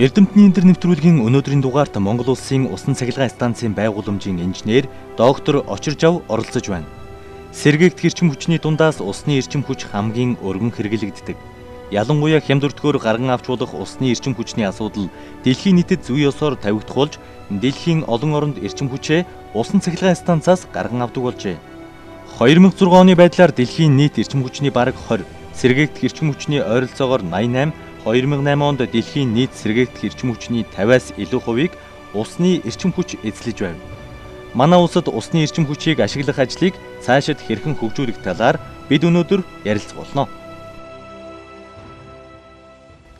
Эрдэмтний интер нэвтрүүлгийн өнөөдрийн дугаарт Монгол улсын усан цахилгаан станцын байгууламжийн инженер доктор Очиржав оролцож байна. Сэргээгдэх эрчим хүчний дундаас усны эрчим хүч хамгийн өргөн хэрэглэгддэг. Ялангуяа хямд өртгөөр гарган авч болох усны эрчим хүчний асуудал дэлхийн нийтэд зүй ёсоор тавигдах болж, дэлхийн олон оронд эрчим хүчээ усан цахилгаан станцаас гарган авдаг болжээ. 2006 оны байдлаар дэлхийн нийт эрчим хүчний бараг 20, сэргээгдэх эрчим хүчний ойролцоогоор 88, 2008 онд дэлхийн нийт сэргээгдэх эрчим хүчний 50-аас илүү хувийг усны эрчим хүч эзлэж байв. Манай улсад усны эрчим хүчийг ашиглах ажлыг цаашид хэрхэн хөгжүүлэх талаар бид өнөөдөр ярилцах болно.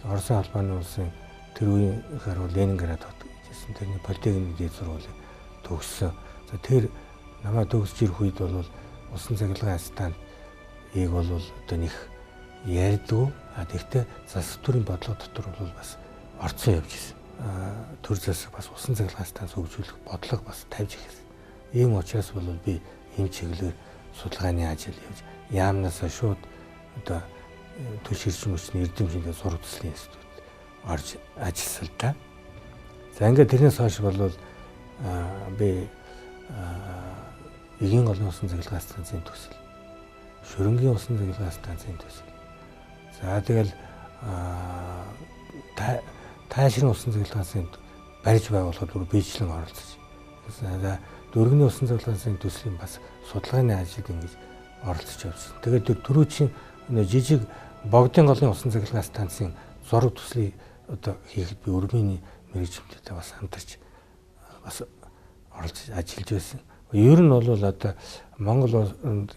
Оросын албаны улсын тэр үеийн гаруй Ленинград хот гэжсэн тэрний политехник дээд сургуулийг төгссөн. За тэр намайг төгсөж ирэх үед бол усан цахилгаан станцыг бол одоо нэг ярьдгүй. Тэгэхдээ засварын бодлого дотор бол бас орцсон явж ирсэн. Төр засаг бас усан цахилгаан станц хөгжүүлэх бодлого бас тавьж ирсэн. Ийм учраас бол би энэ чиглэлээр судалгааны ажил явж яамнасаа шууд одоо төш эрчим хүчний эрдэмтний зураг төслийн институт орж ажилласан л да. За ингээд тэрнээс хойш бол би эгийн голын усан цахилгаан станцын төсөл, шөрөнгийн усан цахилгаан станцын төсөл. За тэгэл таашрын усан цахилгаан станцыг барьж байгуулахад бүр биечлэн оролцож. За дөрөвний усан цахилгаан станцын төслийн бас судалгааны ажилд ингэж оролцож явсан. Тэгээд түрүүчийн жижиг богдын голын усан цахилгаан станцын зураг төслийг одоо хийхэд би өрмөний мэргэжимтэй бас хамтарч бас оролцож ажиллаж байсан. Ер нь бол одоо Монгол улсад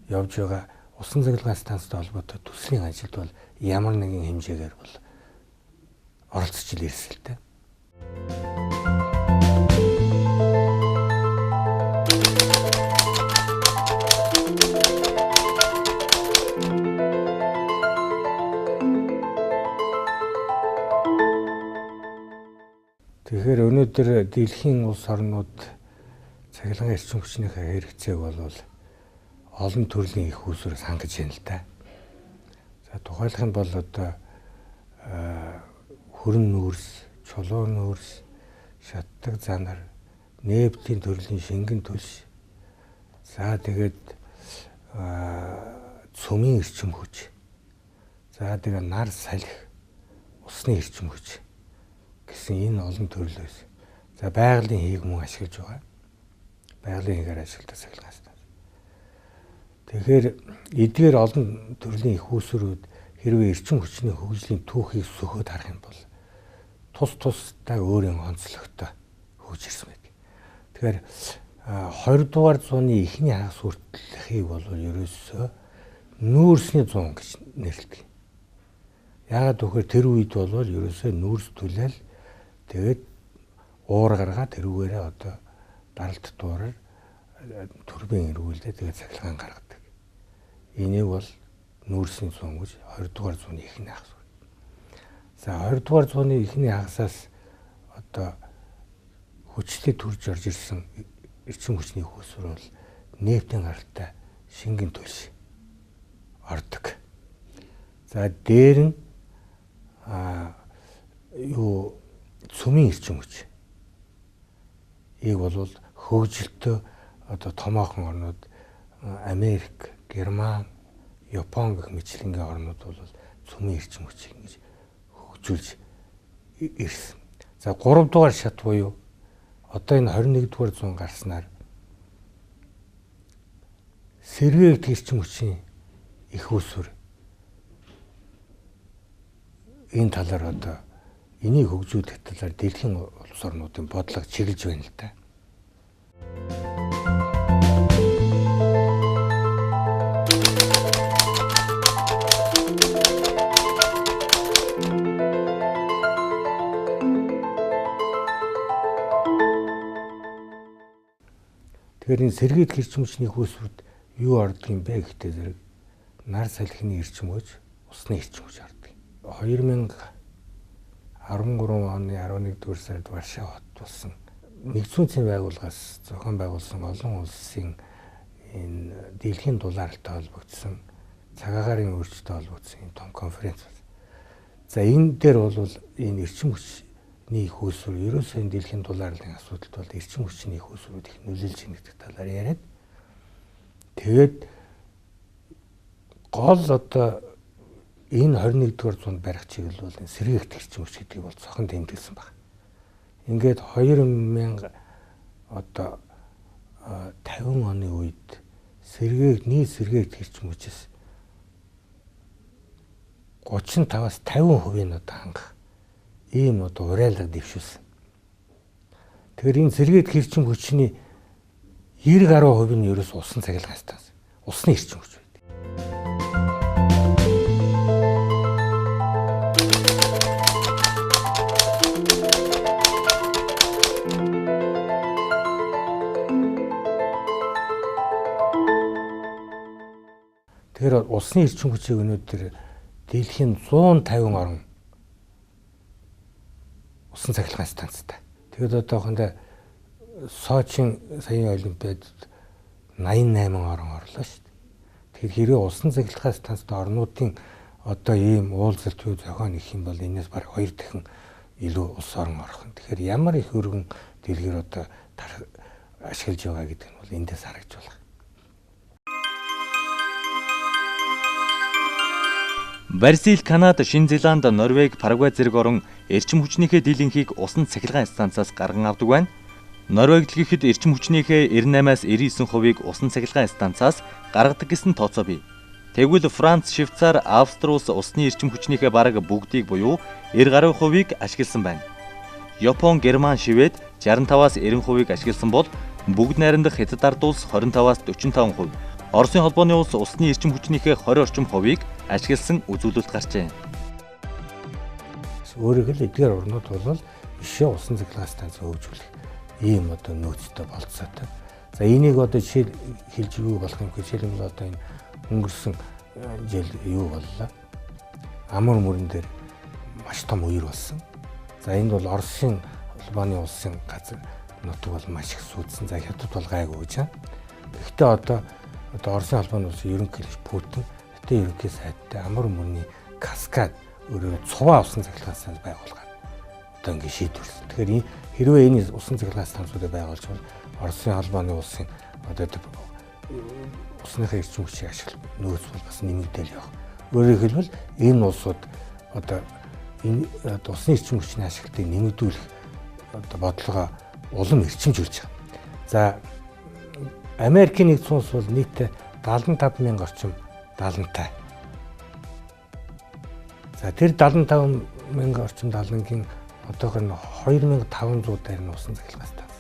явж байгаа усан цахилгаан станцтай холбоотой төслийн ажилд бол ямар нэгэн хэмжээгээр бол оролцож ирсэн л дээ. Тэгэхээр өнөөдөр дэлхийн улс орнууд цахилгаан эрчим хүчнийхээ хэрэгцээг бол олон төрлийн их усраас хангаж байна л да. За тухайлах нь бол одоо хүрэн нүүрс, чулуун нүүрс, шатдаг занар, нефтийн төрлийн шингэн төлш. За тэгээд цөмийн эрчим хүч. За тэгээд нар салхи, усны эрчим хүч гэсэн энэ олон төрлөөс. За байгалийн хийг мөн ашиглаж байгаа. Байгалийн хийгээр ашигладаг цахилгаан станц. Тэгэхээр эдгээр олон төрлийн их усрууд хэрвээ эрчим хүчний хөгжлийн түүхийг сөхөд харах юм бол тусдаа өөрийн онцлогтой хөгж ирсэн байдаг. Тэгэхээр 20 дугаар зууны эхний хагас хүртэлхийг бол ерөөсөө нүүрсний зуун гэж нэрлэдэг. Яагаад гэвэл тэр үед бол ерөөсөө нүүрс түлээл тэгээд уур гаргаа тэрүүгээрээ одоо даралт дуураар төрбийн эргүүлдэ тэгээд цахилгаан гаргадаг. Энийг бол нүүрсний зуун гэж 20 дугаар зууны эхний хагас. За 20 дугаар зууны эхний хагасаас одоо хүчтэй төрж орж ирсэн эрчим хүчний хөөсөр бол нефтийн гаралтай шингэн төлш ордог. За дээр нь цөмийн эрчим хүч. Ийг бол хөгжилтөө одоо томоохон орнууд Америк, Герман, Япон гэх мэтлэнгийн орнууд бол цөмийн эрчим хүчийг ингэж хөгжүүлж ирсэн. За 3 дугаар шат буюу одоо энэ 21 дугаар зуун гарснаар сэргээгдэх эрчим хүчийн их усүр энэ талаар одоо энийг хөгжүүлэх талаар дэлхийн улс орнуудын бодлого чиглэж байна л да. Тэгэхээр энэ сэргээгдэх эрчим хүчний хөөсрүүд юу ордог юм бэ гэхдээ зэрэг нар салхины эрчим хүч, усны эрчим хүч ордог. 2013 оны 11-р сард Варшава хот болсон нэгдсэн үндэсний байгууллагаас зохион байгуулсан олон улсын энэ дэлхийн дулаалтай холбогдсон цагаагаарын өөрчлөлтөд холбогдсон юм том конференц. За энэ дээр бол энэ эрчим хүч их үүсвэр ерөөсөө энэ дэлхийн дулаарлын асуудалд бол эрчим хүчний их үүсвэрүүд их нөлөөлж байна гэдэг талаар яриад тэгээд гол одоо энэ 21-р зуунд барих чиглэл бол сэргээгт эрчим хүч гэдгийг бол цохон тэмдэглэсэн байна. Ингээд 2000 одоо 50 оны үед нийт сэргээгт эрчим хүчээс 35-аас 50% нь одоо хангах ийм одоо урайлга дэвшүүлсэн. Тэгэхээр энэ сэргээгт эрчим хүчний 90% нь ерөөс усан цахилгаан станц. Усны эрчим хүч байдаг. Тэгэхээр усны эрчим хүчийг өнөөдөр дэлхийн 150 орн усан цахилгаан станцтай. Тэгэд одоохондоо Сочийн саяын олимпиадад 88 орн орлоо шүү дээ. Тэгэхээр хэрэв усан цахилгаан станцтай орнуудын одоо ийм уулзалт юу зохион их юм бол энэс бараг 2 дахин илүү улс орн орох нь. Тэгэхээр ямар их өргөн дэлгэр одоо ашиглаж байгаа гэдэг нь бол эндээс харагдж байна. Бразил, Канада, Шинэ Зеланд, Норвеги, Парагвай зэрэг орон эрчим хүчнийхээ дийлэнхийг усан цахилгаан станцаас гарган авдаг байна. Норвеги дэлгэхэд эрчим хүчнийхээ 98-аас 99%-ийг усан цахилгаан станцаас гаргадаг гэсэн тооцоо бий. Тэгвэл Франц, Швейцар, Австри улс усны эрчим хүчнийхээ бараг бүгдийг буюу 90% ашигласан байна. Япон, Герман, Швед 65-аас 90%-ийг ашигласан бол бүгд найрамдах Хятад ард улс 25-аас 45%. Оросын холбооны улс усны эрчим хүчнийхээ 20 орчим хувийг ашигласан үзүүлэлт гарчээ. Өөрөөр хэл эдгээр орнууд бол ишээ усан цахилгаан станц хөгжүүлэх ийм одоо нөөцтэй болцоотой. За энийг одоо жишээ хэлж юу болох юм бэ? Жишээлбэл одоо энэ өнгөрсөн жил юу боллоо? Амар мөрөн дээр маш том үер болсон. За энд бол Оросын холбооны улсын газар нутаг бол маш их сүйдсэн. За Хятад бол гайгүй гэж байна. Гэхдээ одоо Оросын холбооны улсын ерөнхийлөгч Путин ерөнхий сайдтай амар мөрний каскад өөрөөр цуваа усан цахилгаан станц байгуулгаад одоо ингэ шийдвэрлэсэн. Тэгэхээр хэрвээ энэ усан цахилгаан станцуудыг байгуулж бол Оросын холбооны улсын одоо усныхаа эрчим хүчийг ашиглах нөөц бол бас нэмэгдээл явах. Өөрөөр хэлбэл энэ улсууд одоо энэ усны эрчим хүчний ашиглалтыг нэмэгдүүлэх одоо бодлогоо улам эрчимжүүлж байгаа. За Америкийн нэгдсэн улс бол нийтдээ 75,000 орчим далантай. За тэр 75,000 орчим далангийн одоохонд 2,500 дээр нь усан цахилгаан станц.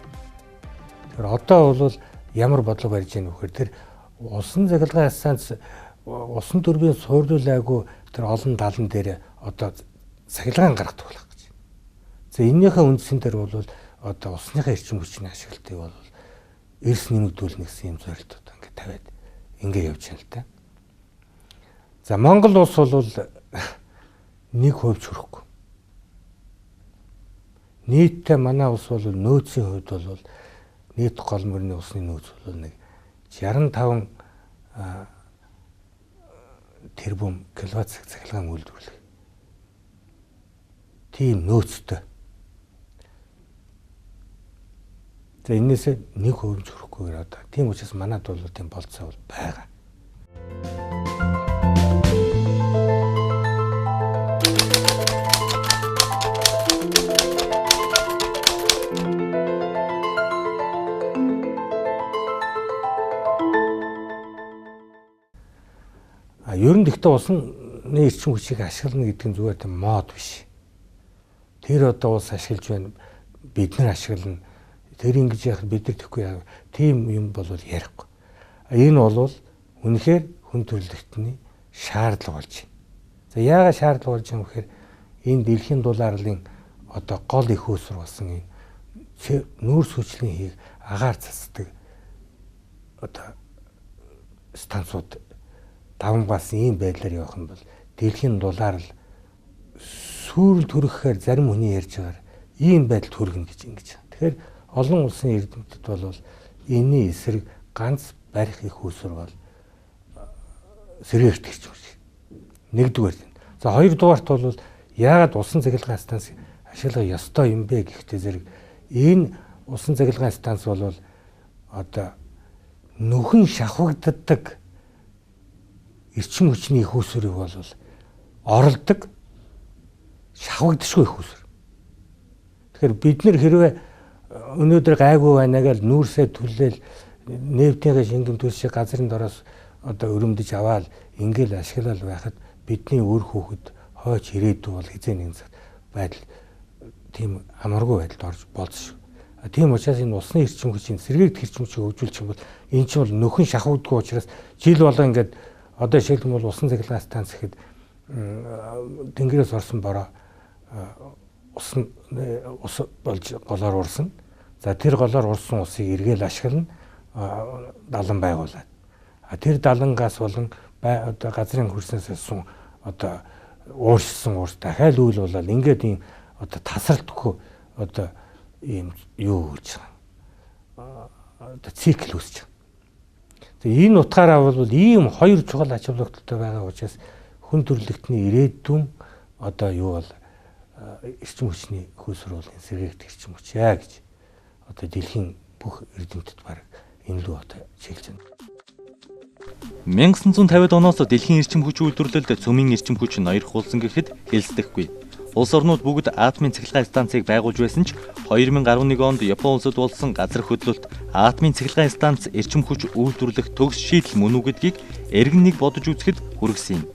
Тэгэхээр одоо бол ямар бодлого барьж яах вэ гэхээр тэр усан цахилгаан станц усан төрбийн суурлуулаагүй тэр олон далан дээр одоо цахилгаан гаргадаг болох гэж. За энэнийхээ үндсэн дээр бол одоо усныхаа эрчим хүчний ашиглалтыг бол эрс нэмэгдүүлнэ гэсэн юм зорилт одоо ингээд тавиад ингээд явж байна л да. За Монгол улс бол 1% ч хүрэхгүй. Нийтдээ манай улс бол нөөцийн хувьд бол нийт гол мөрний усны нөөц бол нэг 65 тэрбум киловатт цахилгаан үйлдвэрлэх. Тийм нөөцтэй. За энээсээ 1% ч хүрэхгүйгээр одоо тийм учраас манайд бол тийм болцоо бол байгаа. Ер нь гэхдээ усны эрчим хүчийг ашиглана гэдэг нь зүгээр тийм мод биш. Тэр одоо ус ашиглаж байна. Бид нар ашиглана. Тэр ингэж яах бид нар тэхгүй яа. Тийм юм бол ярихгүй. Энэ бол үнэхээр хүн төрөлхтний шаардлага болж байна. За яагаад шаардлага болж байгаа юм гэхээр энэ дэлхийн дулаарлын одоо гол их үүсвэр болсон энэ нүүрс хүчлийн хийг агаар цацдаг одоо станцууд давмгаас ийм байдлаар явах юм бол дэлхийн дулаарл сүүрэл төрөхээр зарим хүний ярьж байгаагаар ийм байдал төргөн гэж ингэж. Тэгэхээр олон улсын эрдэмтэд бол энэний эсрэг ганц барих их үүсвэр бол сэргээгт гэж байна. Нэгдүгээр. За хоёрдугаарт бол яагаад усан цахилгаан станц ашиглах ёстой юм бэ гэхдээ зэрэг энэ усан цахилгаан станц бол одоо нөхөн шахагддаг эрчим хүчний их усрыг бол оролдог шахагдшгүй их уср. Тэгэхээр бид нар хэрвээ өнөөдөр гайгүй байна гэж нүүрсээ түлээл нефтийн шингэн төлшиг газрын дороос одоо өрөмдөж аваад ингээл ашиглал байхад бидний үр хүүхэд хойч ирээдүй бол хизээ нэгэн цаг байдал тийм амаргүй байдалд орж болчих. Тийм учраас энэ усны эрчим хүчийн сэргээгдэх эрчим хүчийг хөгжүүлчих юм бол энэ чинь бол нөхөн шахагддаггүй учраас жил болго ингээд одоо жишээлбэл усан цахилгаан станц гэхэд тэнгэрээс орсон бороо ус болж голоор урсан. За тэр голоор урсан усыг эргээл ашиглана далан байгуулад. Тэр далангаас болон одоо газрын хөрснөөс сун одоо ууршсан уурс дахиад үйл болоод ингээд ийм одоо тасралтгүй одоо ийм юу гэж байгаа. Одоо цикл үүсэж байгаа. Тэгээ энэ утгаараа бол ийм хоёр чухал ач холбогдолтой байгаа учраас хүн төрөлхтний ирээдүйн одоо юу бол эрчим хүчний хөөсрүүлэн сэргээгдэх эрчим хүч яа гэж одоо дэлхийн бүх эрдэмтэд баг энэ л одоо чиглэж байна. 1950-ад оноос дэлхийн эрчим хүч үйлдвэрлэлд цөмийн эрчим хүч ноёрхуулсан гэхэд хэлцдэхгүй. Улс орнууд бүгд атомын цахилгаан станцыг байгуулж байсан ч 2011 онд Япон улсад болсон газар хөдлөлт атомын цахилгаан станц эрчим хүч үйлдвэрлэх төгс шийдэл мөн үү гэдгийг эргэн нэг бодож үзэхэд хүргэсэн юм.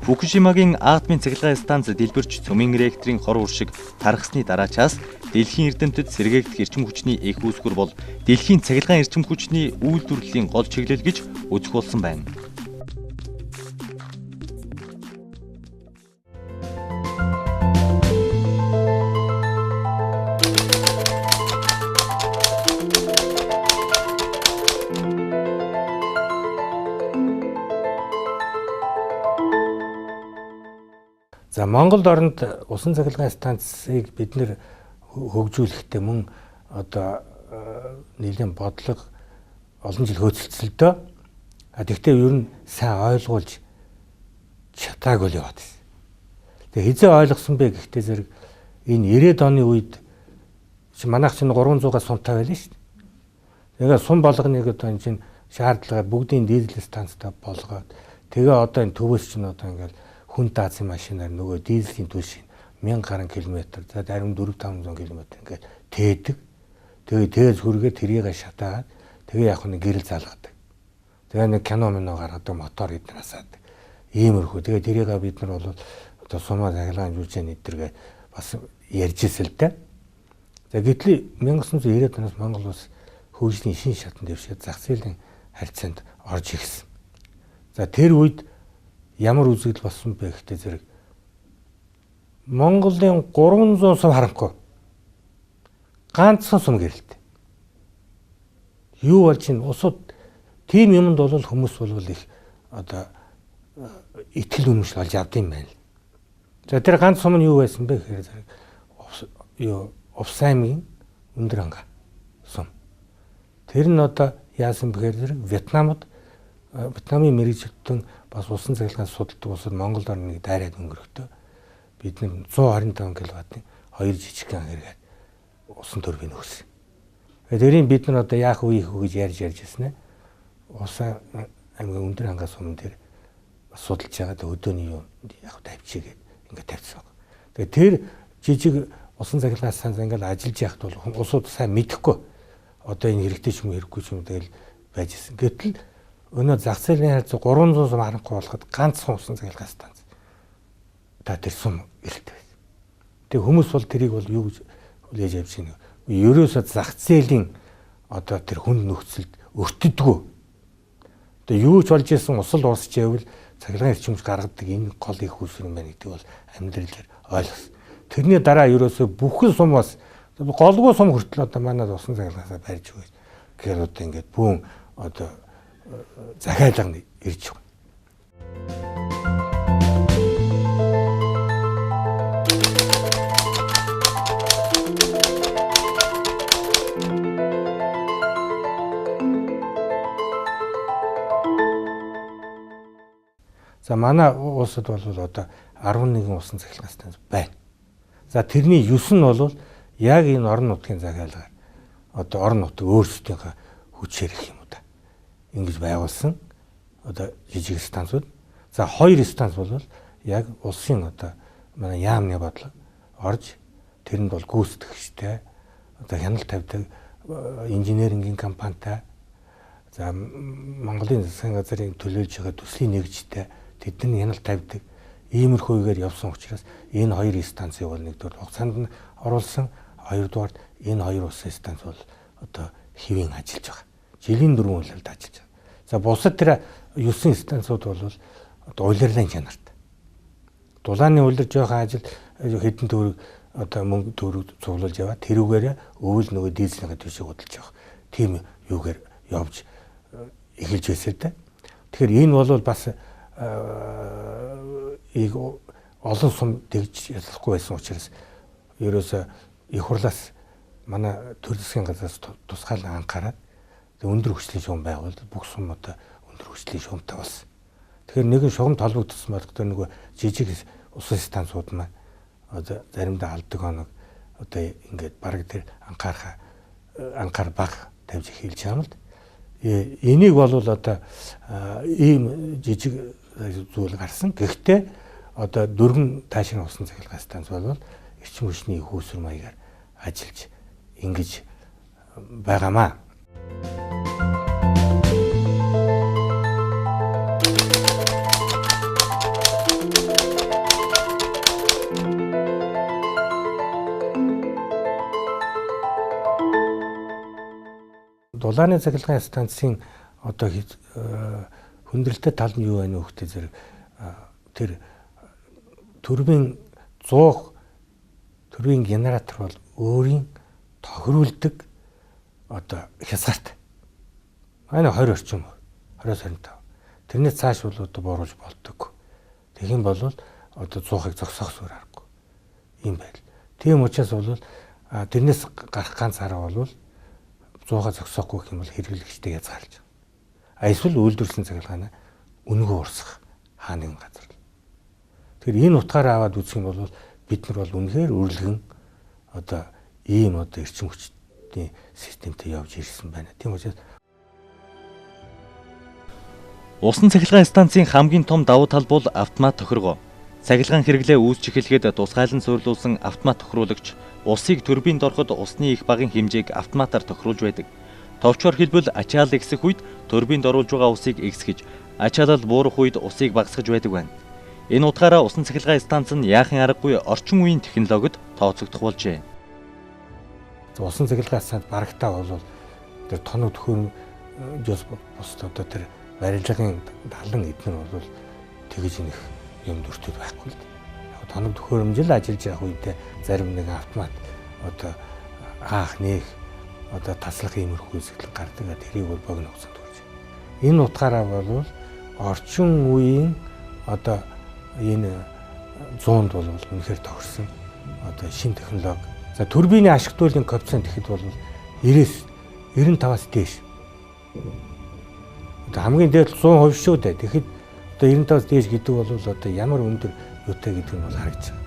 Фукушимагийн атомын цахилгаан станц дэлбэрч цөмийн реакторын хор уршиг тархсны дараачаас дэлхийн эрдэмтэд сэргээгдэх эрчим хүчний их үүсгэр бол дэлхийн цахилгаан эрчим хүчний үйлдвэрлэлийн гол чиглэл гэж үзэх болсон байна. За Монголд оронд усан цахилгаан станцыг бид нэр хөгжүүлэхдээ мөн одоо нэлийн бодлого олон жил хөөцөлдсөн л дөө. Тэгвэл ер нь сайн ойлгуулж чадаагүй л яваад байна. Тэгээ хизээ ойлгосон бэ гэхдээ зэрэг энэ 90-ад оны үед манайх чинь 300-аас сумтай байлаа шүү дээ. Тэгээ сум болгоныг одоо энэ чинь шаардлага бүгдийн дизель станцтай болгоод тэгээ одоо энэ төвөөс чинь одоо ингээл хүн даацын машинаар нөгөө дизелийн түлш 1000 гаруй километр за зарим 4-500 км ингээд тээдэг. Тэгээ тээж хүргээд тэрийг шатаад тэгээ яг нэг гэрэл залгадаг. Тэгээ нэг кино минь гаргадаг мотор эднэр асаадаг. Иймэрхүү. Тэгээ тэрийг бид нар бол одоо сумаа цахилгаан жүжигчний эдэргээ бас ярьжсэн л дээ. За гэтэл 1990-ад оноос Монгол улс хөгжлийн шин шатанд дэвшээд зах зээлийн харьцаанд орж ирсэн. За тэр үед ямар үзэгдэл болсон бэ гэхдээ зэрэг Монголын 300 сум харанхуй ганцхан сум гэрэлтэй. Юу болж ин усууд тийм юмд бол хүмүүс бол их одоо итгэл үнэмшил болж авд юм байна. За тэр ганц сум нь юу байсан бэ гэхээр зэрэг юу Увсаймын өндөр анга сум. Тэр нь одоо яасан бэхээр зэрэг Вьетнамын мэргэжилтэн бас усан цахилгаан судалдаг улсад Монгол орныг дайраад өнгөрөхдөө бид нэг 125 кВт-ийн 2 жижигхэн хэрэгэд усан турбин өгсөн. Тэрийг бид нар одоо яах вэ гэж ярьж ирсэн ээ. Усан аймгийн өндөр ангаа сумн дээр судалж байгаа өдөөний юу яг тавьчихгээд ингээд тавьсан. Тэгээ тэр жижиг усан цахилгаан станц ингээд ажиллаж яхад бол улсууд сайн мэдэхгүй одоо энэ хэрэгтэй ч юм хэрэггүй ч юм тэгэл байж ирсэн. Гэтэл өнөө зах зээлийн харьцаа 300 сум харанхуй болоход ганцхан усан цахилгаан станц. Та тэр сум эрэлт байсан. Тэгээ хүмүүс бол тэрийг бол юу гэж хүлээж авч байна. Ерөөсөө зах зээлийн одоо тэр хүнд нөхцөлд өртөдгөө. Тэгээ юу ч болж исэн усал уусч байвал цахилгаан эрчимч гаргадаг энэ гол их үүсвэр юм байна гэдэг бол амьдралаар ойлгосон. Тэрний дараа ерөөсөө бүхэн сум бас голгүй сум хүртэл одоо манад усан цахилгаанаа барьж өгөөж гэхээр одоо ингээд бүүн одоо захиалга ирж байгаа. За манай улсад бол одоо 11 усан цахилгаан станц байна. За тэрний 9 нь бол яг энэ орон нутгийн захиалгаар одоо орон нутаг өөрсдийнхөө хүчээр их юм уу да. Ингэж байгуулсан одоо жижиг станцууд. За 2 станц бол яг улсын одоо манай яамны бодлого орж тэрэнд бол гүйцэтгэгчтэй одоо хяналт тавьдаг инженерингийн компанитай за Монголын засгийн газрын төлөөлж байгаа төслийн нэгжтэй тэдний хяналт тавьдаг иймэрхүү үеэр явсан учраас энэ 2 станцыг бол нэгдүгээр хугацаанд нь оруулсан, хоёрдугаар энэ 2 улсын станц бол одоо хэвийн ажиллаж байгаа. Жилийн 4 үйлрэлд ажиллаж байгаа. За бусад тэр 9 станцууд бол одоо улирлын чанарт. Дулааны улир жоохон ажил хэдэн төгрөг одоо мөнгө төгрөг цуглуулж яваа. Тэрүүгээр өвөл нөгөө дизельний төшөөг хөдөлж явах. Тийм юугаар явж эхэлж байсан дээ. Тэгэхээр энэ бол бас олон сум тэгж ялахгүй байсан учраас ерөөсө их хурлаас манай төр засгийн газраас тусгаал анхаарал өндөр хүчлийн шугам байгуул бүх сумуудаа өндөр хүчлийн шугамтай болсон. Тэгэхээр нэгэн шугам толбогдсон болохоор нөгөө жижиг усан станцууд маань одоо заримдаа алдаг хоног одоо ингээд бараг тэр анхаар баг тавьж эхэлж байгаа юм л. Энийг бол одоо ийм жижиг зүйл гарсан. Гэхдээ одоо дөрвөн таашрын усан цахилгаан станц бол эрчим хүчний их үүсвэр маягаар ажиллаж ингэж байгаамаа. Дулааны цахилгаан станцын одоо хүндрэлтэй тал нь юу байна вэ гэхдээ зэрэг тэр турбин 100 турбин генератор бол өөрийн тохируулдаг одоо хязгаартай. Манай 20 орчим 20-25. Тэрнээс цааш бол одоо бууруулж болдог. Тэгэх юм бол одоо 100-ыг зогсоох зүгээр аргагүй. Ийм байл. Тийм учраас бол тэрнээс гарах ганц арга бол 100-аа зогсоохгүй гэх юм бол хэрэглэгчтэй язгаарч. Эсвэл үйлдвэрлэсэн цахилгаанаа үнэгүй урсгах хаа нэгэн газар. Тэгэхээр энэ утгаараа аваад үзэх юм бол бид нар бол үнэхээр өрлөгөн одоо ийм одоо эрчим хүчний системтэй явж ирсэн байна. Тийм учраас усан цахилгаан станцын хамгийн том давуу тал бол автомат тохиргоо. Цахилгаан хэрэглээ үүсч эхлэхэд тусгайлан суйрлуулсан автомат тохируулагч усыг турбинд ороход усны их багын хэмжээг автоматар тохируулж байдаг. Товчоор хэлбэл ачаалал ихсэх үед турбинд оруулж байгаа усыг ихсгэж, ачаалал буурах үед усыг багасгаж байдаг байна. Энэ утгаараа усан цахилгаан станц нь яахын аргагүй орчин үеийн технологид тооцогдох болжээ. Усан цахилгаан станц барагтаа бол тэр тоног төхөөрөмжөөс бус одоо тэр барилгын далан эднэр бол тэгж нэг юм дүртүүд байхгүй л дээ. Тоног төхөөрөмжл ажиллаж явах үедээ зарим нэг автомат одоо хаах нээх одоо таслах иймэрхүү зүйлс гардаг. Тэрийг бол богино хугацаанд хүрч. Энэ утгаараа бол орчин үеийн одоо энэ 100-д бол үнэхээр тохирсон одоо шинэ технологи. За турбины ашиглуулын коэффициент гэхэд бол 90-с 95-аас дээш. Одоо хамгийн дээд 100% шүү дээ. Тэгэхэд одоо 95-аас дээш гэдэг бол одоо ямар өндөр юутай гэдэг нь бол харагдаж байна.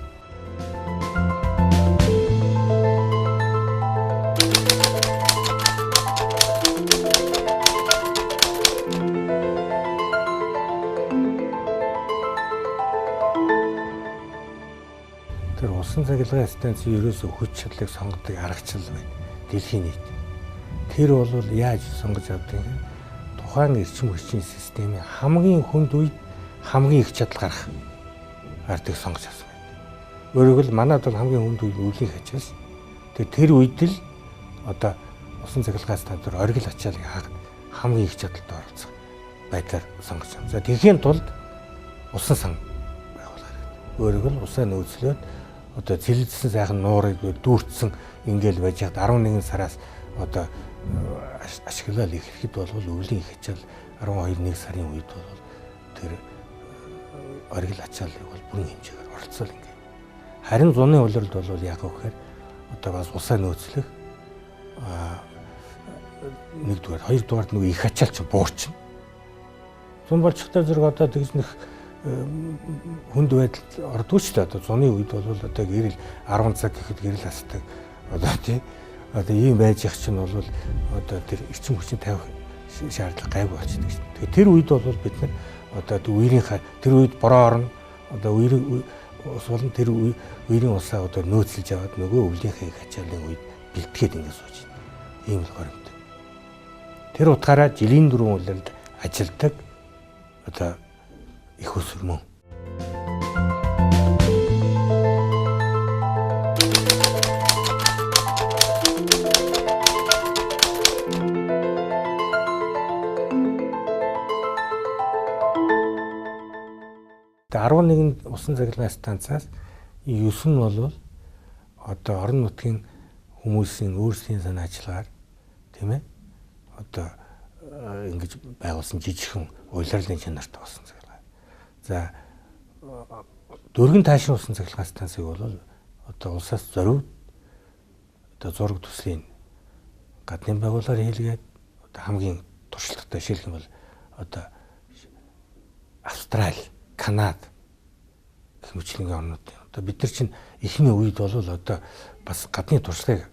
Тэр усан цахилгаан станцын ерөөсөө хүч чадлыг сонгодог аргачлал байна. Дэлхийн нийт. Тэр бол яаж сонгож авдаг юм? Тухайн эрчим хүчний системийн хамгийн хүнд үед хамгийн их чадал гарах ардыг сонгож авсан байна. Өөрөөр хэлбэл манайд бол хамгийн хүнд үед өвлийн ачаас. Тэр үед л одоо усан цахилгаан станцаар оргил ачаалыг хамгийн их чадалтай оролцох байдлаар сонгож авсан. За тэгэхийн тулд усан сан байгуулах хэрэгтэй. Өөрөөр хэлбэл усаа нөөцлөөд одоо цэлэлдсэн сайхан нуурыг дүүртсэн ингээл байж хад 11 сараас одоо ашиглал ихэхэд бол өвлийн их ачаал 12-1 сарын үед бол тэр оргил ачаалыг бол бүрэн хэмжээгээр оролцоол ингээ. Харин зуны улиралд бол яг гэхээр одоо бас усаа нөөцлөх нэгдүгээр, хоёрдугаар нөгөө их ачаал чинь буурчин. Зун болчихтой зэрэг одоо тэгж нэх хүнд байдалд ордгүй ч одоо зуны үед бол одоо гэрэл 10 цаг гэхэд гэрэл хасдаг одоо тий одоо ийм байж их чинь бол одоо тэр эрчим хүчин тавих шаардлага гайгүй болчихдог шүү. Тэгэхээр тэр үед бол бид нар одоо үерийнхаа тэр үед бороо орно одоо үерийн ус болон тэр үерийн усаа одоо нөөцлж аваад нөгөө өвлийнхээ хачаалын үед бэлтгээд ингэ сууж байна. Ийм л горимт. Тэр утгаараа жилийн дөрвөн улиралд ажилдаг одоо их өсвөрмөн. Тэгээ 11 усан цахилгаан станцаас 9 нь бол одоо орон нутгийн хүмүүсийн өөрсдийн санаа ажиллагаар тийм ээ одоо ингэж байгуулсан жижигхэн улирлын чанартай болсон цахилгаан. За дөргөн таашин усан цахилгаан станцыг бол одоо улсаас зориуд одоо зураг төслийн гадны байгууллагаар хийлгээд одоо хамгийн туршлагатай жишээлх юм бол одоо Австрали, Канада гэх мэтлэнгийн орнууд. Одоо бид нар чинь ихний үед бол одоо бас гадны туршлагыг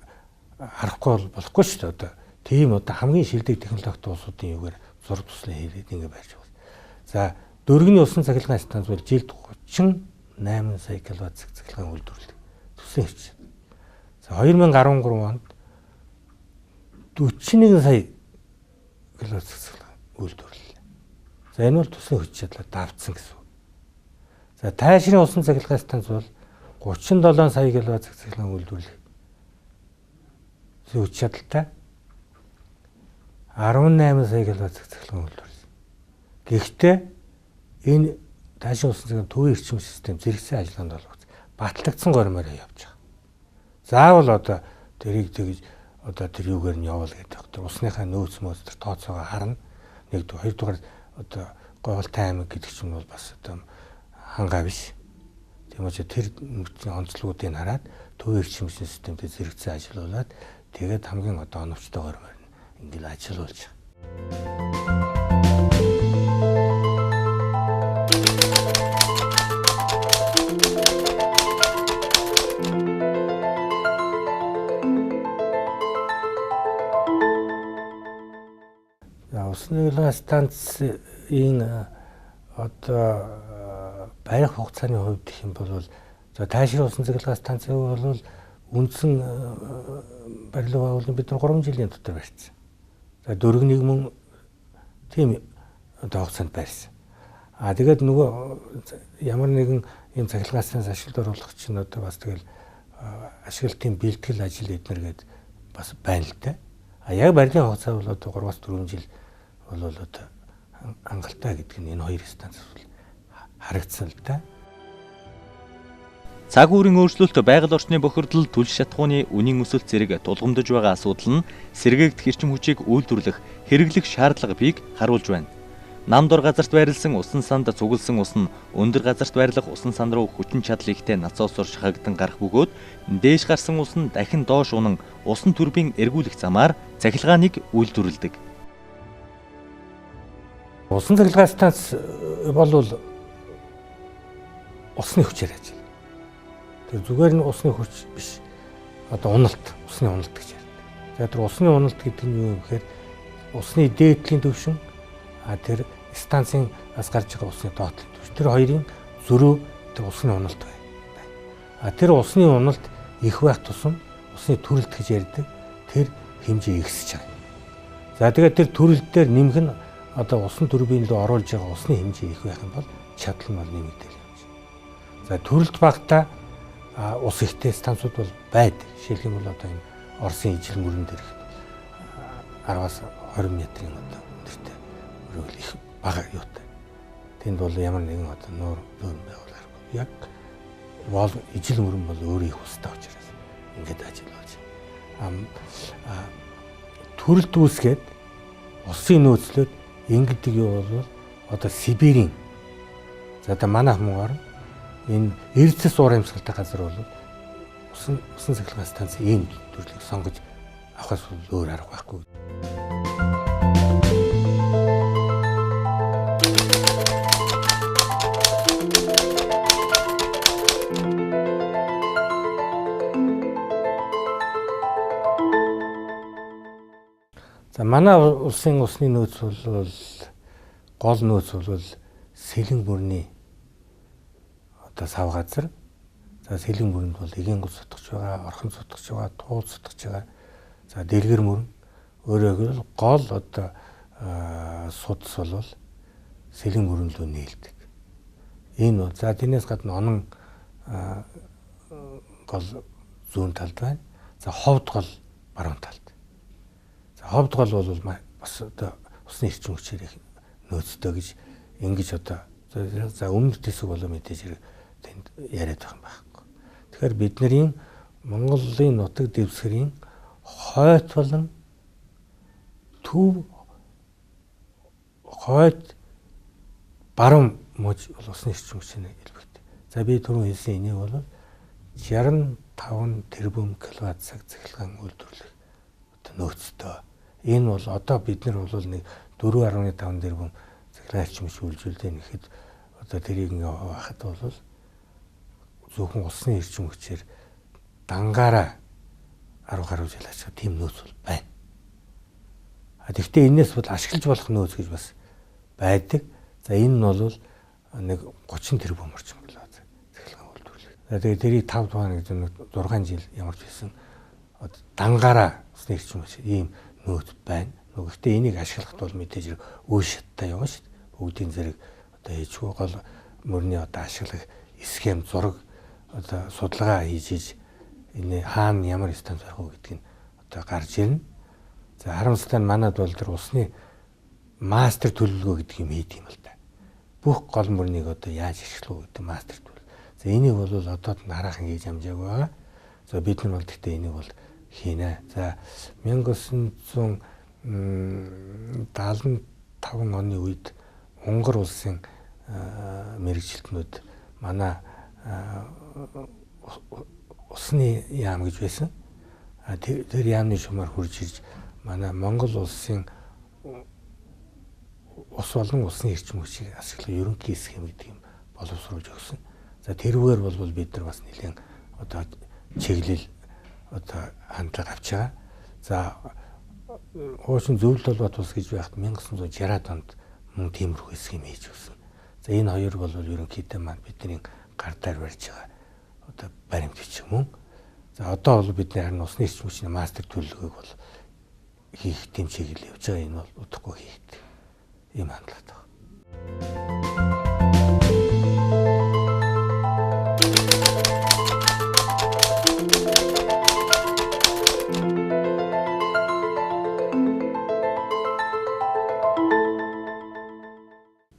харахгүй болохгүй шүү дээ. Одоо тийм одоо хамгийн шилдэг технологитой улсуудын юугаар зураг туслан хийгээд ингэ байрч байна. За дөргөний усан цахилгаан станц бол жилд 38 сая киловатт цахилгаан үйлдвэрлэдэг. Төсөө ирч. За 2013 онд 41 сая киловатт цахилгаан үйлдвэрлэлээ. За энэ бол төсөө хүч чадлаа давтсан гэсэн. За таашрын усан цахилгаан станц бол 37 сая киловатт цахилгаан үйлдвэрлэх. Хүч чадалтай 18 сая киловатт цахилгаан үйлдвэрлэсэн. Гэхдээ энэ таашрын усан цахилгаан төвийн эрчим систем зэрэгцээ ажиллагаанд бол батлагдсан гормоор явж байгаа. Заавал одоо тэрийг тэгж одоо тэр юугаар нь явуул гэдэг. Тэр усныхаа нөөц мөөс тэр тооцоогоо харна. Нэгдүгээр, хоёрдугаар одоо говьлтай аймаг гэдэг ч юм бол бас одоо хангаа биш. Тийм учраас тэр нөхцөлийн онцлогуудыг хараад төвийн эрчим системтэй зэрэгцээ ажиллуулад тэгээд хамгийн одоо оновчтой гормоор ингээл ажиллуулж байгаа. Усны цахилгаан станцын одоо барих хугацааны хувьд гэх юм бол за таашрын усан цахилгаан станцыг бол үндсэн барилга байгуулалт бид 3 жилийн дотор барьсан. За дөргөнийг мөн тийм одоо хугацаанд барьсан. Тэгээд нөгөө ямар нэгэн ийм цахилгаан станц ашиглалт оруулах чинь одоо бас тэгэл ашиглалтын бэлтгэл ажил эднэр гээд бас байна л да. Яг барилгын хугацаа бол одоо 3-4 жил бол одоо хангалттай гэдэг нь энэ хоёр станц харагдсан л да. Цаг үеийн өөрчлөлт байгаль орчны бохирдол түлш шатхууны үнийн өсөлт зэрэг тулгамдж байгаа асуудал нь сэргээгдэх эрчим хүчийг үйлдвэрлэх хэрэглэх шаардлага бийг харуулж байна. Нам дор газарт байрлсан усан санд цугласан ус нь өндөр газарт байрлах усан сан руу хүчин чадал ихтэй насоосоор шахагдан гарах бөгөөд дээш гарсан ус нь дахин доош унан усан турбин эргүүлэх замаар цахилгааныг үйлдвэрлэдэг. Усан цахилгаан станц бол усны хүчээр ажиллана. Тэр зүгээр нь усны хүч биш. Одоо уналт, усны уналт гэж ярьдаг. За тэр усны уналт гэдэг нь юу юм гэхээр усны дээдлийн төвшин тэр станцын ас гарч байгаа усны доотлын төвшин. Тэр хоёрын зөрүү тэр усны уналт байна. Тэр усны уналт их байх тусам усны төрөлт гэж ярьдаг. Тэр хэмжээ ихсэж байгаа. За тэгээд тэр төрөлт дээр нэмэх нь одоо усан турбин руу оруулж байгаа усны хэмжээ их байх юм бол чадал нь бол нэмэгдэл явж байна. За төрөлт багтаа ус ихтэй станцууд бол байдаг. Жишээлх юм бол одоо энэ Оросын ижил мөрөн дээрх 10-аас 20 метрийн одоо өндөртэй өрөөл их бага юутай. Тэнд бол ямар нэгэн одоо нуур байгуулааргүй. Яг бол ижил мөрөн бол өөрөө их устай учраас ингээд ажиллаж байна. Төрөлт үүсгээд усын нөөцлөд ингэдэг юу бол одоо Сибирийн за одоо манайх муугаар энэ Эрдэс уур амьсгалтай газар бол усан цахилгаан станц ийм төрлийг сонгож авахаас өөр арга байхгүй. За манай улсын усны нөөц бол гол нөөц бол Сэлэн бүрний одоо сав газар. За Сэлэн бүрэнд бол эгийн гол сутгаж байгаа, орхон сутгаж байгаа, туул сутгаж байгаа. За дэлгэр мөрөн өөрөөр гол одоо судас бол Сэлэн бүрэн рүү нээлдэг. Энэ бол за тэрнээс гадна онон гол зүүн талд байна. За ховд гол баруун талд. За ховд гол бол бас одоо усны эрчим хүчээр их нөөцтэй гэж ингэж одоо за өмнөд хэсэг болоо мэдээж хэрэг тэнд яриад байгаа юм байхгүй. Тэгэхээр бидний Монголын нутаг дэвсгэрийн хойд болон төв хойд баруун мужи бол усны эрчим хүчний элбэгтэй. За би түрүү хэлсэн энийг бол 65 тэрбум киловатт цаг цахилгаан үйлдвэрлэх одоо нөөцтэй. Энэ бол одоо бид нар бол нэг 4.5 тэрбум цахилгаан эрчим хүч үйлдвэрлэдэг нэхэд одоо тэрийг ингээ хахад бол зөвхөн усны эрчим хүчээр дангаараа 10 гаруй жил ажиллах тийм нөөц бол байна. Гэхдээ энэс бол ашиглаж болох нөөц гэж бас байдаг. За энэ нь бол нэг 30 тэрбум орчим киловатт цахилгаан үйлдвэрлэх. За тэгээд тэрийг 5 дугаар гэж 6 жил ямар ч байсан дангаараа усны эрчим хүч ийм нөөц байна. Гэхдээ энийг ашиглахад бол мэдээж хэрэг үе шаттай явна шүү дээ. Бүгдийн зэрэг одоо ээжгүй гол мөрний одоо ашиглах схем зураг одоо судалгаа хийж энэ хаана ямар станц байх вэ гэдгийг одоо гарч ирнэ. За харамсалтай нь манад бол тэр усны мастер төлөвлөгөө гэдэг юм хийд юм л да. Бүх гол мөрнийг одоо яаж ашиглах гэдэг мастер төлөв. За энийг бол одоо хараахан хийж амжаагүй байгаа. За бид нар бол гэхдээ энийг бол хийнэ. За 1975 оны үед Унгар улсын мэрэгжилтнүүд манай усны яам гэж байсан. Тэр яамны шумаар хурж ирж манай Монгол улсын ус болон усны эрчим хүчийг ашиглах ерөнхий схем гэдэг юм боловсруулж өгсөн. За тэрүүгээр бол бид нар бас нэлээд одоо чиглэл одоо хандлага авч байгаа. За хуучин зөвлөлт холбоот ус гэж байхад 1960-аад онд мөн тиймэрхүү схем хийж өгсөн. За энэ хоёр бол ерөнхийдөө маань бидний гар дээр барьж байгаа одоо баримт бичиг мөн. За одоо бол бид харин усны эрчим хүчний мастер төлөвлөгөөг бол хийх тийм чиглэл явж байгаа. Энэ бол удахгүй хийх ийм хандлагатай байна.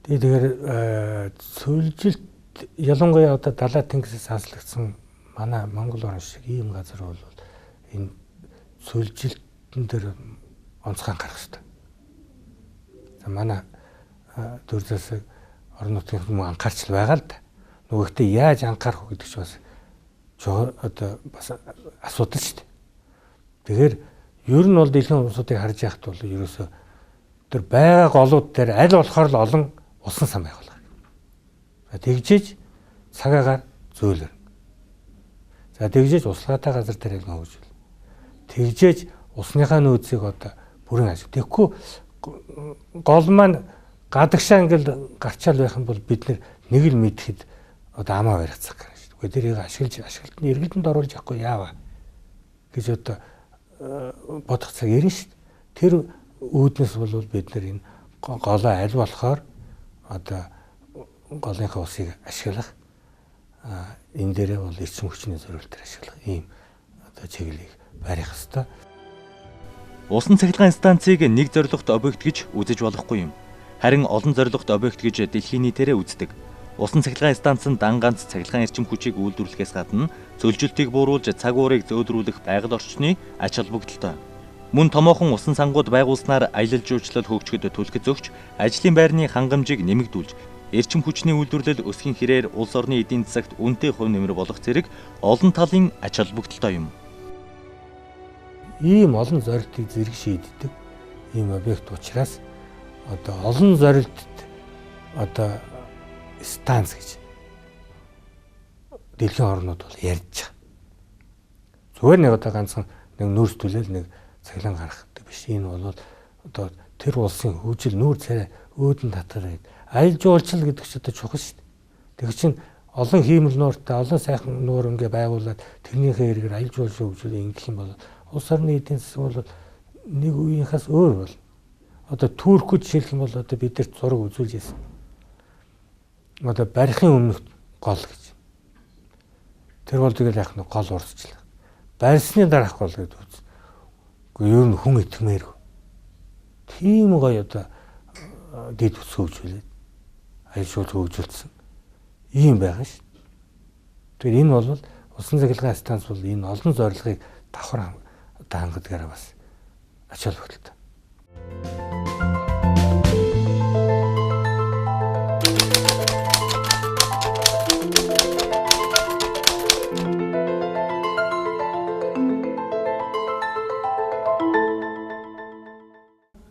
Тэгэхээр цөлжилт ялангуяа одоо далай тэнгисээс хаслагдсан манай Монгол орн шиг ийм газар бол энэ цөлжилтэн дээр онцгой анхаарах хэрэгтэй. За манай төр засаг орон нутгийн хүмүүс анхаарч байгаа л да. Нөгөөхдөө яаж анхаарах вэ гэдэг чинь бас одоо бас асуудал шүү дээ. Тэгэхээр ер нь бол дэлхийн улсуудыг харж яхад бол ерөөсөө тэр байгаа голууд дээр аль болохоор л олон усан сан байх болох. За тэгжиж цагаагаар зөөлөр. За тэгжиж услагаатай газар дээр ялгаа хөгжүүл. Тэгжиж усныхаа нөөцийг одоо бүрэн ашиг. Тэгэхгүй гол маань гадагшаа ингээл гарчаал байх юм бол бид нэг л мэдхэд одоо амаа барих цаг гарна шүү дээ. Тэрийг ашиглалтын эргэлтэнд оруулж явахгүй яаваа гэж одоо бодох цаг ирнэ шүү дээ. Тэр үүднээс бол бид энэ голоо аль болохоор одоо голынхаа усыг ашиглах энэ дээрээ бол эрчим хүчний зорилтоор ашиглах ийм одоо чиглэлийг барих хэрэгтэй. Усан цахилгаан станцыг нэг зорилгот объект гэж үзэж болохгүй юм. Харин олон зорилгот объект гэж дэлхийн нийтээрээ үздэг. Усан цахилгаан станцнд дан ганц цахилгаан эрчим хүчийг үйлдвэрлэхээс гадна цөлжилтийг бууруулж цаг уурыг зөөдрүүлэх байгаль орчны ач холбогдолтой. Мөн томоохон усан сангууд байгуулснаар аялал жуулчлал хөгжөхөд түлхэж өгч ажлын байрны хангамжийг нэмэгдүүлж эрчим хүчний үйлдвэрлэл өсгийн хэрээр улс орны эдийн засагт үнэтэй хувь нэмэр болох зэрэг олон талын ач холбогдолтой юм. Ийм олон зорилтыг зэрэг шийддэг ийм объект учраас одоо олон зорилтод одоо станц гэж дэлхийн орнууд бол ярьж байгаа. Зүгээр нэг одоо ганцхан нэг нөөц төлөөл нэг цахилгаан гаргах гэдэг биш. Энэ бол одоо тэр улсын хөгжил нүүр царай өөдөн татгараа. Аялал жуулчлал гэдэг чинь одоо чухал шүү дээ. Тэр чинь олон хиймэл нууртай, олон сайхан нуур ингээ байгуулад тэрнийхээ эргээр аялал жуулчлал хөгжүүлээ ингэх юм бол улс орны эдийн засаг бол нэг үеийнхээс өөр бол. Одоо Туркүүд жишээлх юм бол одоо бид нар зураг үзүүлж байсан. Одоо барихын өмнөх гол гэж. Тэр бол тэгэл яг нэг гол урсчлаа. Барьсны дараах гол гэдэг үз. Гэхдээ ер нь хүн итгэмээргүй. Тийм гоё одоо дэд үс хөгжүүлээд аялал хөгжүүлсэн. Ийм байгаа шүү. Тэгэхээр энэ бол усан цахилгаан станц бол энэ олон зорилгыг давхар одоо хангадгаараа бас ач холбогдолтой.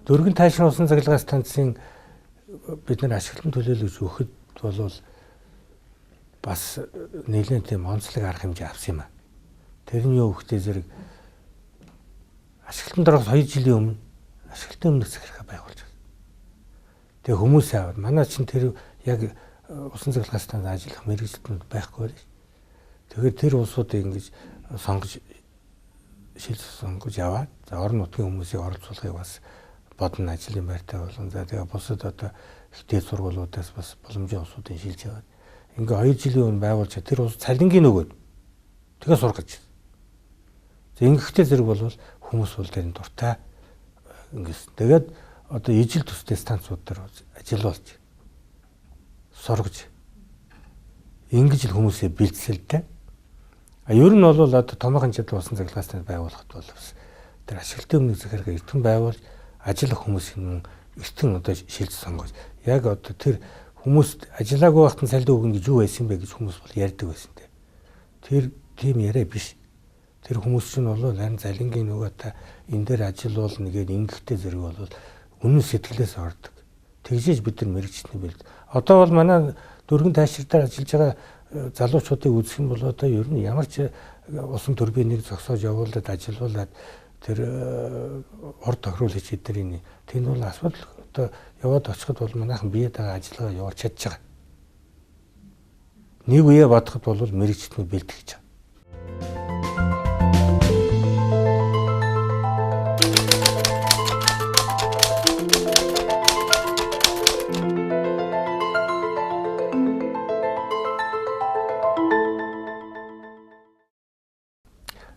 Дөргөн таашин усан цахилгаан станцын бид нар ашиглан төлөөлөж өгөхөд бол бас нэлээд тийм онцлог арга хэмжээ авсан юм а. Тэр нь юу гэхтэй зэрэг ашиглалтанд орох 2 жилийн өмнө ашиглалтын өмнөх захиргаа байгуулж байна. Тэгээ хүмүүс аваад манай чинь тэр яг усан цахилгаан станцанд ажиллах мэргэжилтнүүд байхгүй байна. Тэгэхээр тэр улсуудыг ингэж сонгож сонгож яваад за орон нутгийн хүмүүсийг оролцуулахыг бас бодно ажлын байртай болон за тэгээ бусад одоо ихтэй сургуулиудаас бас боломжийн улсуудын шилж яваад ингээ 2 жилийн өмнө байгуулж тэр улс цалингийн өгөөд тэгээ сургаж. За ингэхдээ зэрэг бол хүмүүс бол тэрийн дуртай ингээс тэгээд одоо ижил төстэй станцууд дээр ажиллуулж сургаж ингэж л хүмүүсээ бэлдсэлтэй. Ер нь бол одоо томоохон чадвар усан цахилгаан станц байгуулахад бол тэр ашиглалтын өмнөх захиргаа эртхэн байгуулж ажиллах хүмүүсийн эртхэн одоо шилж сонгож яг одоо тэр хүмүүст ажиллаагүй байхад салдаа өгнө гэж юу байсан бэ гэж хүмүүс бол ярьдаг байсан те. Тэр тийм яриа биш. Тэр хүмүүс чинь бол харин залингийн нөгөө та энэ дээр ажиллавал нэгээд ингэхтэй зэрэг бол үнэн сэтгэлээс ордог. Тэгжээж бид нар мэрэгчтний бэлд. Одоо бол манай дөргөн таашртаар ажиллаж байгаа залуучуудыг үзэх юм бол одоо ер нь ямар ч усан турбиныг зогсоож явуулаад ажиллуулад тэр орд тохируул хийж эдэрийн тэнд бол асуудал одоо яваад очиход бол манайхан биеэ дагаа ажиллагаа явуулж чадж байгаа. Нэг үе бодоход бол мэрэгчтний бэлтгэж байгаа.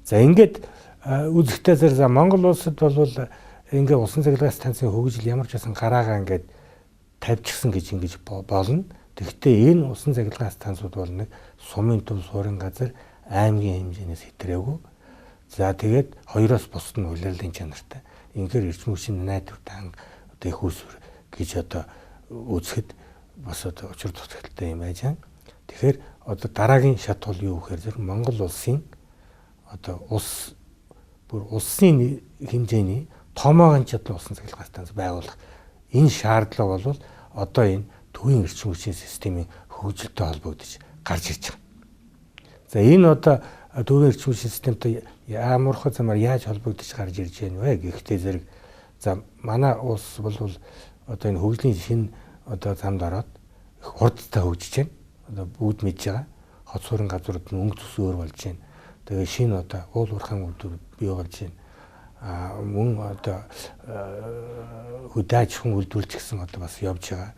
За ингээд үзэхдээ зэрэг Монгол улсад бол ингээ усан цахилгаан станцын хөгжил ямар ч байсан гараагаа ингээд тавьчихсан гэж ингэж болно. Тэгэхдээ энэ усан цахилгаан станцууд бол нэг сумын төв суурин газар аймгийн хэмжээс хэтрээгүй. За тэгээд хоёроос бусд нь улирлын чанартай. Ингээр эрчим хүчний найдвартай одоо их усүр гэж одоо үзэхэд бас одоо учир тутагтай юм байна. Тэгэхээр одоо дараагийн шат бол юу гэхээр зэрэг Монгол улсын одоо улсын хэмжээний томоохон чадлын усан цахилгаан станц байгуулах энэ шаардлага бол одоо энэ төвийн эрчим хүчний системийн хөгжилтэй холбогдож гарч ирж байгаа. За энэ одоо төвийн эрчим хүчний системтэй ямархуу замаар яаж холбогдож гарч ирж байна вэ гэхдээ зэрэг за манай улс бол одоо энэ хөгжлийн шинэ одоо замд ороод их хурдтай хөгжиж байна. Одоо бүгд мэдж байгаа. Хот суурин газрууд нь өнгө төс өөр болж байна. Тэгээ шинэ одоо уул уурхайн үйлдвэр бий болж байна. Мөн одоо хөдөөж хүн үйлдвэрлэж гисэн одоо бас явж байгаа.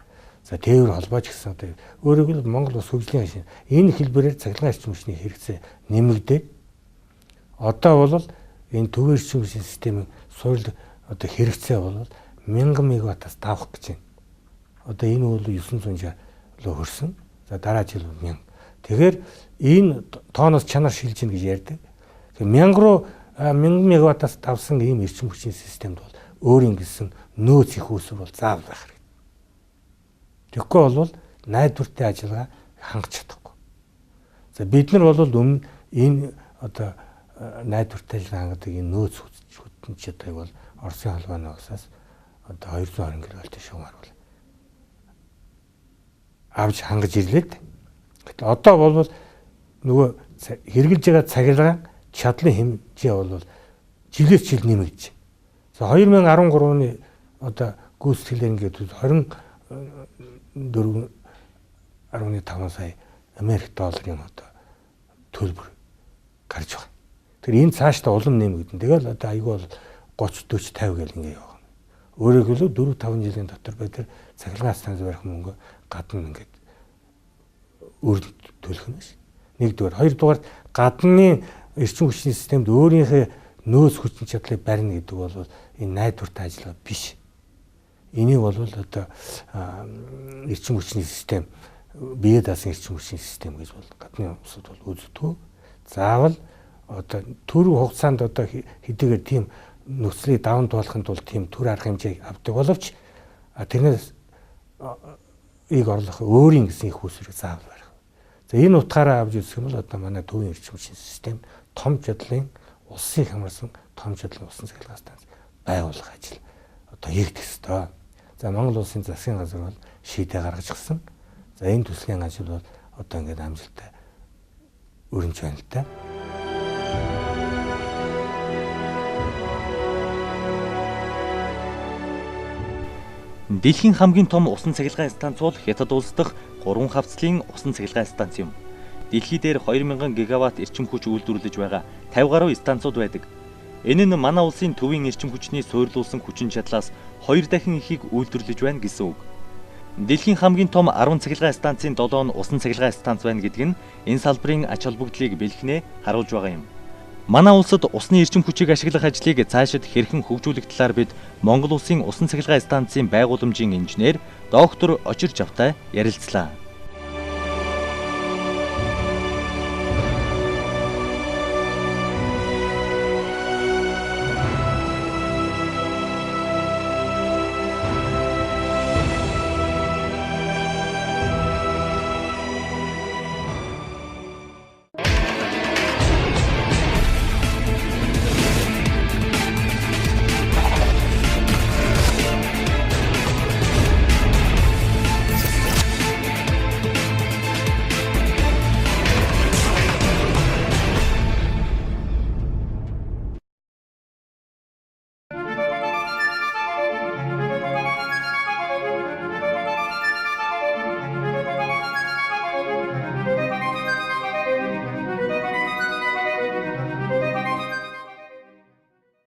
За тээвэр холбооч гэсэн одоо өөрөөр хэлбэл Монгол улс хөгжлийн хашийн энэ хэлбэрээр цахилгаан эрчим хүчний хэрэгцээ нэмэгдээд одоо бол энэ төвийн эрчим хүчний системийн суурь одоо хэрэгцээ бол 1000 мегаваттаас давах гэж байна. Одоо энэ бол 960 руу хөрсөн. За дараа жил 1000. Тэгэхээр энэ тооноос чанар шилжиж гин гэж ярьдаг. Тэгэхээр 1000 руу 1000 мегаваттаас давсан ийм эрчим хүчний системд бол өөрийн гэсэн нөөц их усүр бол заавал байх хэрэгтэй. Тэгэхгүй бол найдвартай ажиллагаа хангаж чадахгүй. За бид нар бол өмнө энэ одоо найдвартай ажиллагаа хангадаг энэ нөөц хөтөнчдийг бол Оросын холбооны усаас одоо 220 гэрэлтэй шугамар бол авч хангаж ирлээ. Одоо бол нөгөө хэрэгжилж байгаа цахилгаан чадлын хэмжээ бол жилээс жил нэмэгдэж. За 2013 оны одоо гүйцэтгэлээр ингээд 24.5 сая Америк долларын одоо төлбөр гарч байгаа. Тэр энэ цаашдаа улам нэмэгдэн. Тэгэл одоо айгүй бол 30 40 50 гэл ингэ яваа. Өөрөөр хэлбэл 4 5 жилийн дотор бид тэр цахилгаан станц барих мөнгө гадна ингээд өөрөнд төлөх нь ш. Нэгдүгээр, хоёрдугаар гадны эрчим хүчний системд өөрийнхөө нөөц хүчин чадлыг барина гэдэг бол энэ найдвартай ажиллагаа биш. Энийг бол одоо эрчим хүчний систем бие даасан эрчим хүчний систем гэж бол гадны улсууд бол үздэг. Заавал одоо төр хугацаанд одоо хэдийгээр тийм нөхцөлийг даван туулахын тулд тийм төр арга хэмжээг авдаг боловч тэрнээс ийг орлох өөрийн гэсэн их усрыг заавал барих. За энэ утгаараа авч үзэх юм бол одоо манай төвийн эрчим хүчний систем том чадлын улсыг хамарсан том чадлын усан цахилгаан станц байгуулах ажил одоо хийгдэх ёстой. За Монгол улсын засгийн газар бол шийдээ гаргаж гисэн. За энэ төслийн ажил бол одоо ингээд амжилттай өрнөж байна л та. Дэлхийн хамгийн том усан цахилгаан станц бол Хятад улс дахь 3 хавцлын усан цахилгаан станц юм. Дэлхий дээр 2000 гигаватт эрчим хүч үйлдвэрлэж байгаа 50 гаруй станцууд байдаг. Энэ нь манай улсын төвийн эрчим хүчний суйрлуулсан хүчин чадлаас 2 дахин ихийг үйлдвэрлэж байна гэсэн үг. Дэлхийн хамгийн том 10 цахилгаан станцын 7 нь усан цахилгаан станц байна гэдэг нь энэ салбарын ач холбогдлыг бэлхнээ харуулж байгаа юм. Манай улсад усны эрчим хүчийг ашиглах ажлыг цаашид хэрхэн хөгжүүлэх талаар бид Монгол улсын усан цахилгаан станцын байгууламжийн инженер доктор Очир Жавтай ярилцлаа.